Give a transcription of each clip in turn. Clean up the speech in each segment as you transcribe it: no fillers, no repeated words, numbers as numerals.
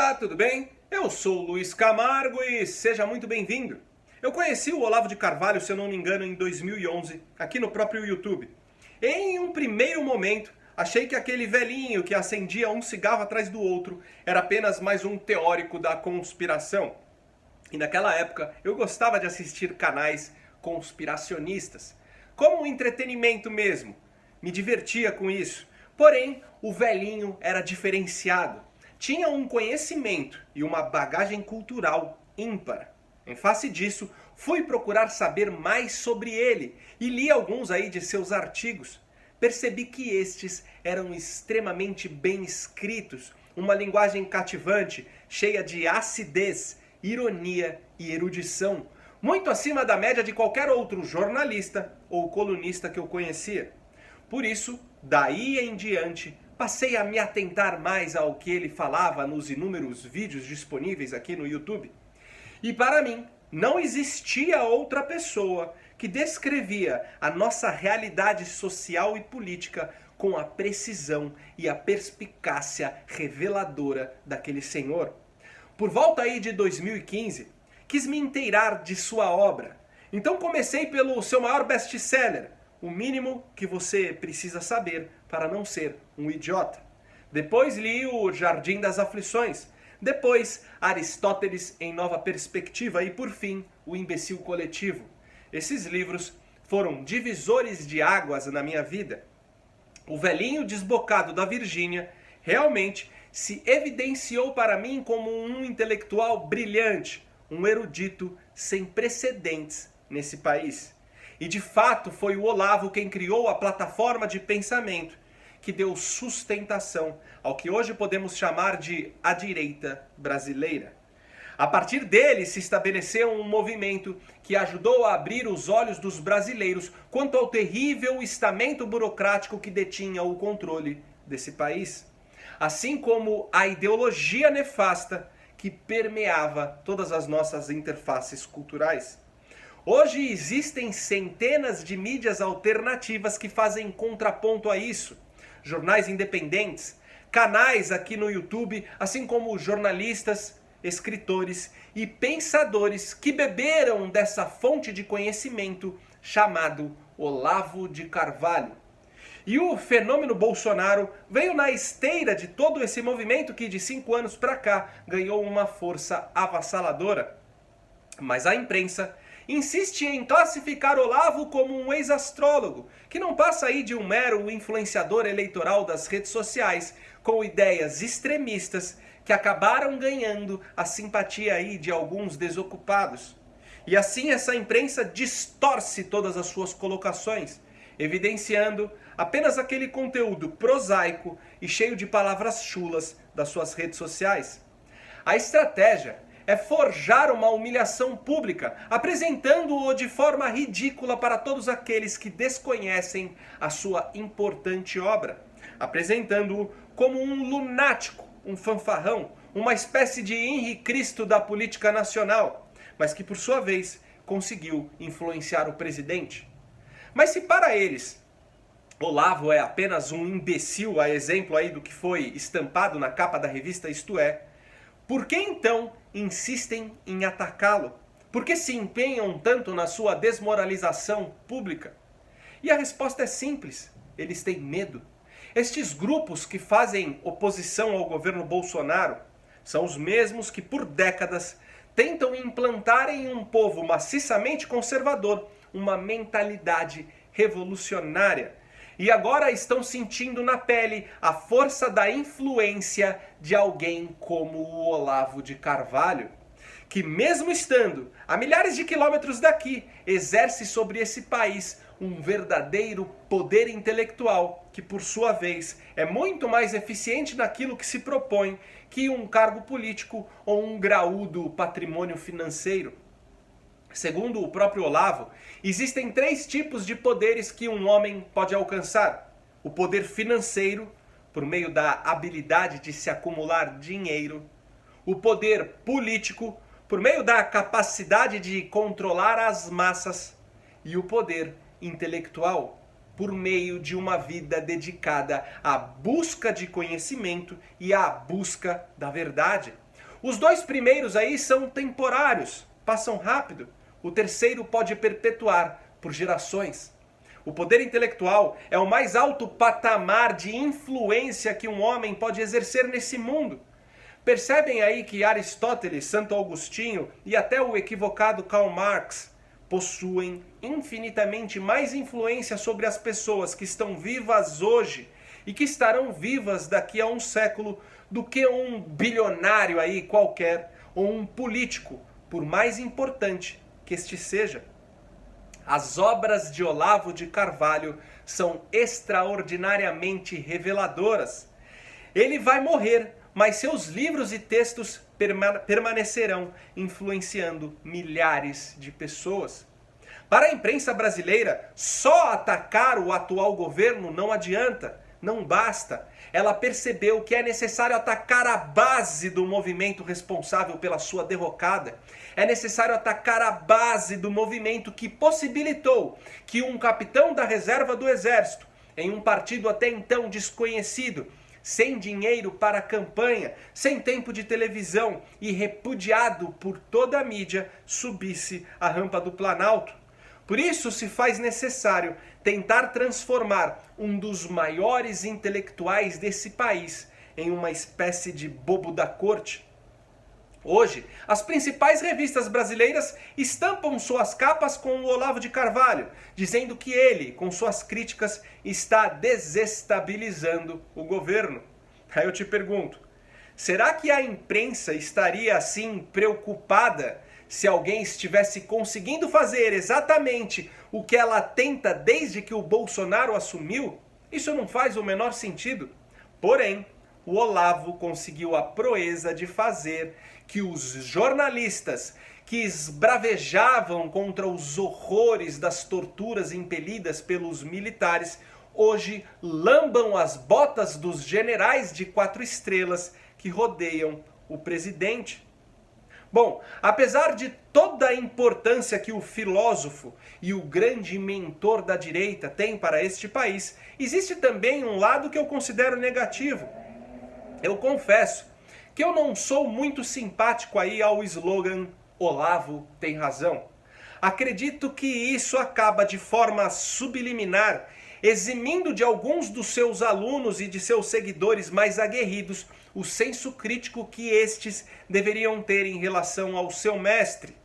Olá, tudo bem? Eu sou o Luiz Camargo e seja muito bem-vindo. Eu conheci o Olavo de Carvalho, se eu não me engano, em 2011, aqui no próprio YouTube. Em um primeiro momento, achei que aquele velhinho que acendia um cigarro atrás do outro era apenas mais um teórico da conspiração. E naquela época, eu gostava de assistir canais conspiracionistas, como um entretenimento mesmo. Me divertia com isso. Porém, o velhinho era diferenciado. Tinha um conhecimento e uma bagagem cultural ímpar. Em face disso, fui procurar saber mais sobre ele e li alguns aí de seus artigos. Percebi que estes eram extremamente bem escritos, uma linguagem cativante, cheia de acidez, ironia e erudição, muito acima da média de qualquer outro jornalista ou colunista que eu conhecia. Por isso, daí em diante, passei a me atentar mais ao que ele falava nos inúmeros vídeos disponíveis aqui no YouTube. E para mim, não existia outra pessoa que descrevia a nossa realidade social e política com a precisão e a perspicácia reveladora daquele senhor. Por volta aí de 2015, quis me inteirar de sua obra. Então comecei pelo seu maior best-seller, O Mínimo que Você Precisa Saber para Não Ser um Idiota. Depois li o Jardim das Aflições. Depois, Aristóteles em Nova Perspectiva e, por fim, O Imbecil Coletivo. Esses livros foram divisores de águas na minha vida. O velhinho desbocado da Virgínia realmente se evidenciou para mim como um intelectual brilhante, um erudito sem precedentes nesse país. E de fato foi o Olavo quem criou a plataforma de pensamento que deu sustentação ao que hoje podemos chamar de a direita brasileira. A partir dele se estabeleceu um movimento que ajudou a abrir os olhos dos brasileiros quanto ao terrível estamento burocrático que detinha o controle desse país, assim como a ideologia nefasta que permeava todas as nossas interfaces culturais. Hoje existem centenas de mídias alternativas que fazem contraponto a isso. Jornais independentes, canais aqui no YouTube, assim como jornalistas, escritores e pensadores que beberam dessa fonte de conhecimento chamado Olavo de Carvalho. E o fenômeno Bolsonaro veio na esteira de todo esse movimento que de 5 anos para cá ganhou uma força avassaladora. Mas a imprensa insiste em classificar Olavo como um ex-astrólogo, que não passa aí de um mero influenciador eleitoral das redes sociais, com ideias extremistas que acabaram ganhando a simpatia aí de alguns desocupados. E assim essa imprensa distorce todas as suas colocações, evidenciando apenas aquele conteúdo prosaico e cheio de palavras chulas das suas redes sociais. A estratégia é forjar uma humilhação pública, apresentando-o de forma ridícula para todos aqueles que desconhecem a sua importante obra, apresentando-o como um lunático, um fanfarrão, uma espécie de Henri Cristo da política nacional, mas que por sua vez conseguiu influenciar o presidente. Mas se para eles Olavo é apenas um imbecil, a exemplo aí do que foi estampado na capa da revista Isto É, por que então insistem em atacá-lo? Por que se empenham tanto na sua desmoralização pública? E a resposta é simples: eles têm medo. Estes grupos que fazem oposição ao governo Bolsonaro são os mesmos que por décadas tentam implantar em um povo maciçamente conservador uma mentalidade revolucionária. E agora estão sentindo na pele a força da influência de alguém como o Olavo de Carvalho, que mesmo estando a milhares de quilômetros daqui, exerce sobre esse país um verdadeiro poder intelectual, que por sua vez é muito mais eficiente naquilo que se propõe que um cargo político ou um graúdo patrimônio financeiro. Segundo o próprio Olavo, existem 3 tipos de poderes que um homem pode alcançar: o poder financeiro, por meio da habilidade de se acumular dinheiro; o poder político, por meio da capacidade de controlar as massas; e o poder intelectual, por meio de uma vida dedicada à busca de conhecimento e à busca da verdade. Os dois primeiros aí são temporários, passam rápido. O terceiro pode perpetuar por gerações. O poder intelectual é o mais alto patamar de influência que um homem pode exercer nesse mundo. Percebem aí que Aristóteles, Santo Agostinho e até o equivocado Karl Marx possuem infinitamente mais influência sobre as pessoas que estão vivas hoje e que estarão vivas daqui a um século do que um bilionário aí qualquer ou um político, por mais importante que este seja. As obras de Olavo de Carvalho são extraordinariamente reveladoras. Ele vai morrer, mas seus livros e textos permanecerão influenciando milhares de pessoas. Para a imprensa brasileira, só atacar o atual governo não adianta, não basta. Ela percebeu que é necessário atacar a base do movimento responsável pela sua derrocada. É necessário atacar a base do movimento que possibilitou que um capitão da reserva do exército, em um partido até então desconhecido, sem dinheiro para a campanha, sem tempo de televisão e repudiado por toda a mídia, subisse a rampa do Planalto. Por isso se faz necessário tentar transformar um dos maiores intelectuais desse país em uma espécie de bobo da corte. Hoje, as principais revistas brasileiras estampam suas capas com o Olavo de Carvalho, dizendo que ele, com suas críticas, está desestabilizando o governo. Aí eu te pergunto, será que a imprensa estaria assim preocupada se alguém estivesse conseguindo fazer exatamente o que ela tenta desde que o Bolsonaro assumiu? Isso não faz o menor sentido. Porém, o Olavo conseguiu a proeza de fazer que os jornalistas que esbravejavam contra os horrores das torturas impelidas pelos militares hoje lambam as botas dos generais de 4 estrelas que rodeiam o presidente. Bom, apesar de toda a importância que o filósofo e o grande mentor da direita tem para este país, existe também um lado que eu considero negativo. Eu confesso que eu não sou muito simpático aí ao slogan Olavo tem razão. Acredito que isso acaba de forma subliminar, eximindo de alguns dos seus alunos e de seus seguidores mais aguerridos o senso crítico que estes deveriam ter em relação ao seu mestre.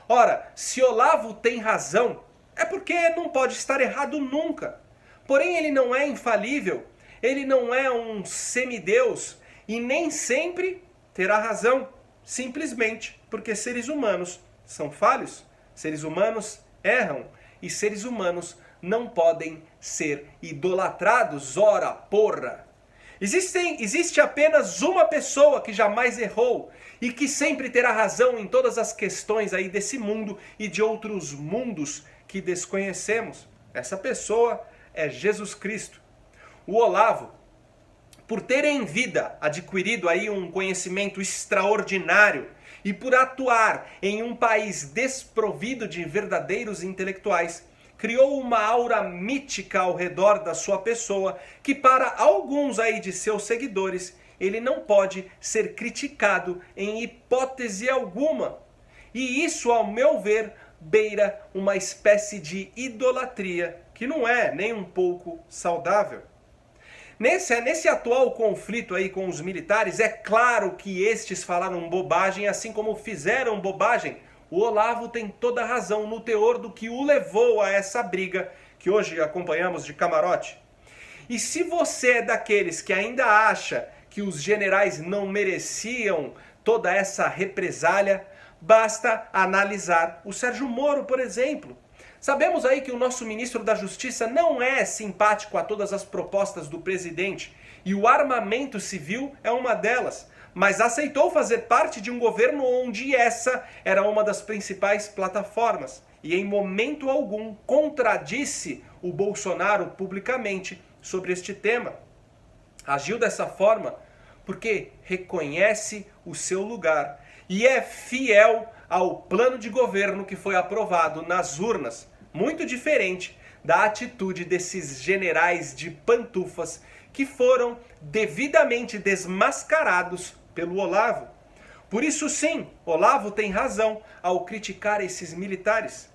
Ora, se Olavo tem razão, é porque não pode estar errado nunca. Porém, ele não é infalível, ele não é um semideus e nem sempre terá razão, simplesmente porque seres humanos são falhos, seres humanos erram e seres humanos não podem ser idolatrados, ora porra. Existe apenas uma pessoa que jamais errou e que sempre terá razão em todas as questões aí desse mundo e de outros mundos que desconhecemos. Essa pessoa é Jesus Cristo. O Olavo, por ter em vida adquirido aí um conhecimento extraordinário e por atuar em um país desprovido de verdadeiros intelectuais, criou uma aura mítica ao redor da sua pessoa que para alguns aí de seus seguidores ele não pode ser criticado em hipótese alguma. E isso, ao meu ver, beira uma espécie de idolatria que não é nem um pouco saudável. Nesse atual conflito aí com os militares, é claro que estes falaram bobagem, assim como fizeram bobagem. O Olavo tem toda a razão no teor do que o levou a essa briga que hoje acompanhamos de camarote. E se você é daqueles que ainda acha que os generais não mereciam toda essa represália, basta analisar o Sérgio Moro, por exemplo. Sabemos aí que o nosso ministro da Justiça não é simpático a todas as propostas do presidente e o armamento civil é uma delas, mas aceitou fazer parte de um governo onde essa era uma das principais plataformas e em momento algum contradisse o Bolsonaro publicamente sobre este tema. Agiu dessa forma porque reconhece o seu lugar e é fiel ao plano de governo que foi aprovado nas urnas, muito diferente da atitude desses generais de pantufas que foram devidamente desmascarados pelo Olavo. Por isso sim, Olavo tem razão ao criticar esses militares.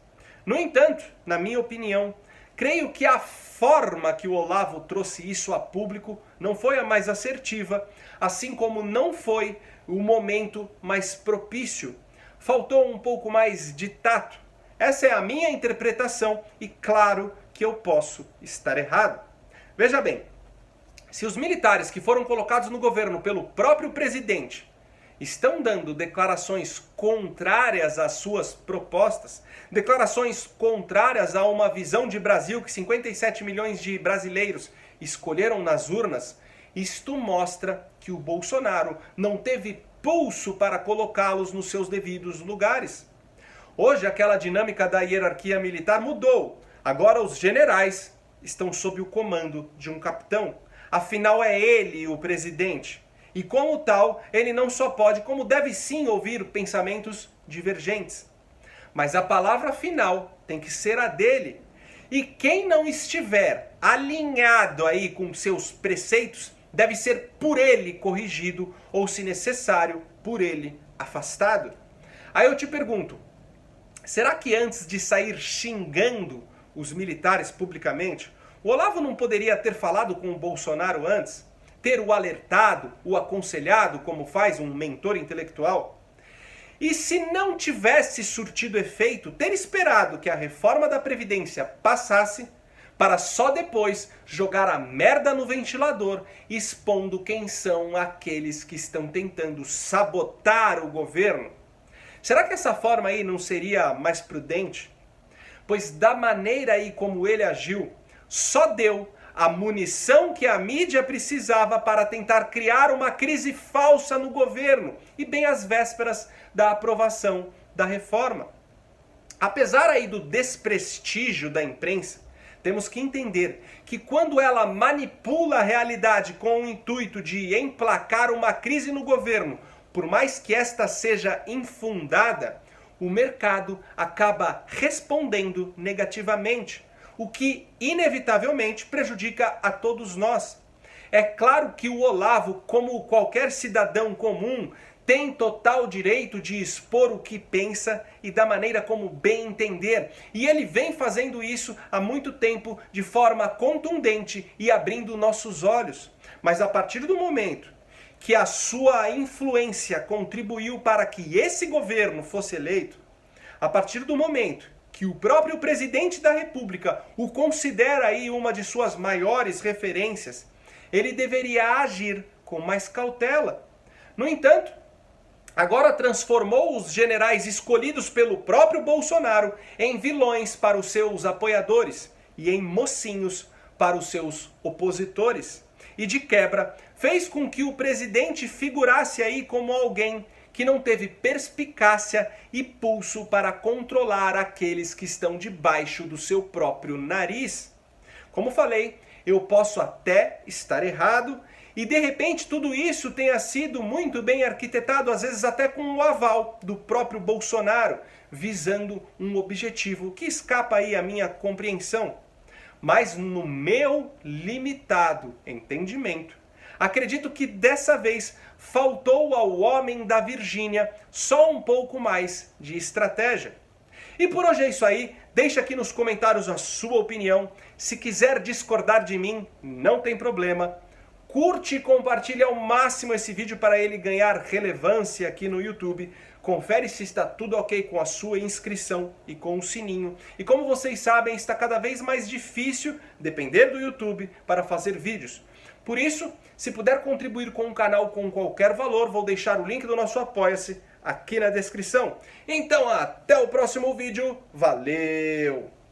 No entanto, na minha opinião, creio que a forma que o Olavo trouxe isso a público não foi a mais assertiva, assim como não foi o momento mais propício. Faltou um pouco mais de tato. Essa é a minha interpretação e claro que eu posso estar errado. Veja bem, se os militares que foram colocados no governo pelo próprio presidente estão dando declarações contrárias às suas propostas, declarações contrárias a uma visão de Brasil que 57 milhões de brasileiros escolheram nas urnas, isto mostra que o Bolsonaro não teve pulso para colocá-los nos seus devidos lugares. Hoje aquela dinâmica da hierarquia militar mudou. Agora os generais estão sob o comando de um capitão. Afinal é ele o presidente. E como tal, ele não só pode, como deve sim ouvir pensamentos divergentes. Mas a palavra final tem que ser a dele. E quem não estiver alinhado aí com seus preceitos, deve ser por ele corrigido ou, se necessário, por ele afastado. Aí eu te pergunto, será que antes de sair xingando os militares publicamente, o Olavo não poderia ter falado com o Bolsonaro antes? Ter o alertado, o aconselhado, como faz um mentor intelectual? E se não tivesse surtido efeito, ter esperado que a reforma da Previdência passasse, para só depois jogar a merda no ventilador, expondo quem são aqueles que estão tentando sabotar o governo? Será que essa forma aí não seria mais prudente? Pois da maneira aí como ele agiu, só deu a munição que a mídia precisava para tentar criar uma crise falsa no governo e bem às vésperas da aprovação da reforma. Apesar aí do desprestígio da imprensa, temos que entender que quando ela manipula a realidade com o intuito de emplacar uma crise no governo, por mais que esta seja infundada, o mercado acaba respondendo negativamente, o que inevitavelmente prejudica a todos nós. É claro que o Olavo, como qualquer cidadão comum, tem total direito de expor o que pensa e da maneira como bem entender. E ele vem fazendo isso há muito tempo de forma contundente e abrindo nossos olhos. Mas a partir do momento que a sua influência contribuiu para que esse governo fosse eleito, a partir do momento que o próprio presidente da República o considera aí uma de suas maiores referências, ele deveria agir com mais cautela. No entanto, agora transformou os generais escolhidos pelo próprio Bolsonaro em vilões para os seus apoiadores e em mocinhos para os seus opositores. E de quebra, fez com que o presidente figurasse aí como alguém que não teve perspicácia e pulso para controlar aqueles que estão debaixo do seu próprio nariz. Como falei, eu posso até estar errado e de repente tudo isso tenha sido muito bem arquitetado, às vezes até com o aval do próprio Bolsonaro, visando um objetivo que escapa aí à minha compreensão. Mas no meu limitado entendimento, acredito que dessa vez faltou ao homem da Virgínia só um pouco mais de estratégia. E por hoje é isso aí, deixa aqui nos comentários a sua opinião. Se quiser discordar de mim, não tem problema. Curte e compartilhe ao máximo esse vídeo para ele ganhar relevância aqui no YouTube. Confere se está tudo ok com a sua inscrição e com o sininho. E como vocês sabem, está cada vez mais difícil, depender do YouTube, para fazer vídeos. Por isso, se puder contribuir com o canal com qualquer valor, vou deixar o link do nosso Apoia-se aqui na descrição. Então, até o próximo vídeo. Valeu!